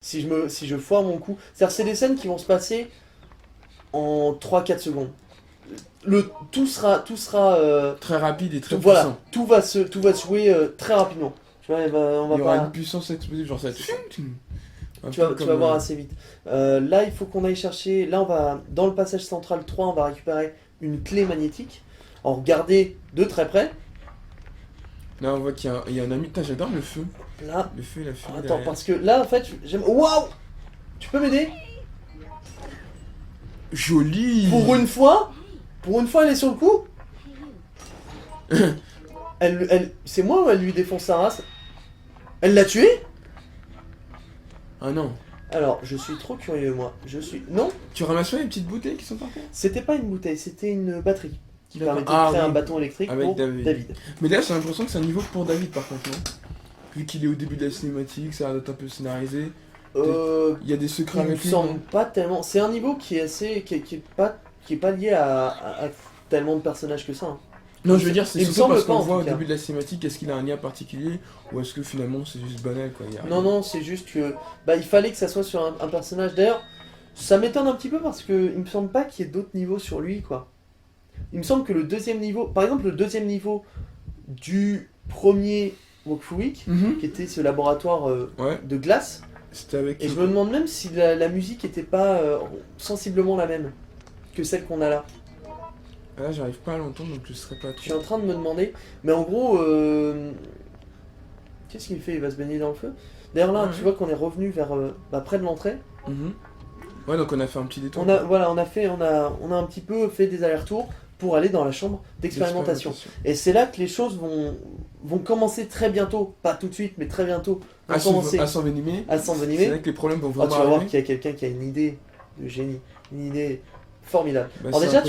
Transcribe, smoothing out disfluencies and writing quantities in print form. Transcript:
Si je foire mon coup. C'est-à-dire c'est des scènes qui vont se passer en 3-4 secondes. Tout sera Très rapide et très puissant. voilà, tout va se jouer très rapidement. Tu vois, on va Il y aura pas... une puissance explosive, genre ça. Tu vas voir assez vite. Là, il faut qu'on aille chercher. Là, on va dans le passage central 3, on va récupérer une clé magnétique. Alors, regardez de très près. Là, on voit qu'il y a un ami. Putain, j'adore le feu. Là. Le feu et la fumée. Attends, derrière. parce que là, en fait, j'aime. Waouh! Tu peux m'aider? Joli. Pour une fois, elle est sur le coup. C'est moi ou elle lui défonce sa race? Elle l'a tué? Ah non. Alors, je suis trop curieux, moi. Non? Tu ramasses pas les petites bouteilles qui sont par terre? C'était pas une bouteille, c'était une batterie qui D'accord. permettait de créer un bâton électrique Avec pour David. Mais là, j'ai l'impression que c'est un niveau pour David, par contre, non? Vu qu'il est au début de la cinématique, ça a l'air d'être un peu scénarisé. Il y a des secrets Il me avec lui. semble pas tellement. C'est un niveau qui est assez. qui est pas lié à tellement de personnages que ça. Hein. Non, je veux dire, c'est Il me surtout parce semble pas, qu'on en voit au tout cas. début de la cinématique, est-ce qu'il a un lien particulier ou est-ce que finalement c'est juste banal quoi. Non, c'est juste que. Bah, il fallait que ça soit sur un personnage. D'ailleurs, ça m'étonne un petit peu parce que il me semble pas qu'il y ait d'autres niveaux sur lui, quoi. Il me semble que le deuxième niveau. Par exemple, le deuxième niveau du premier Walkthrough Week, qui était ce laboratoire Ouais, de glace. c'était avec. Et je me demande même si la musique était pas sensiblement la même que celle qu'on a là. Là, j'arrive pas à l'entendre donc je serais pas Je suis trop. en train de me demander. Mais en gros, qu'est-ce qu'il fait? Il va se baigner dans le feu? D'ailleurs là, Ouais, tu ouais. vois qu'on est revenu vers près de l'entrée. Mhm. Ouais, donc on a fait un petit détour. On a un petit peu fait des allers-retours pour aller dans la chambre d'expérimentation. Et c'est là que les choses vont commencer très bientôt. Pas tout de suite, mais très bientôt. Vont commencer À s'envenimer. à C'est s'envenimer. là que les problèmes vont Oh, tu vraiment vas voir arriver. qu'il y a quelqu'un qui a une idée de génie. Une idée formidable. Bah, Alors c'est déjà, un tu peu vois,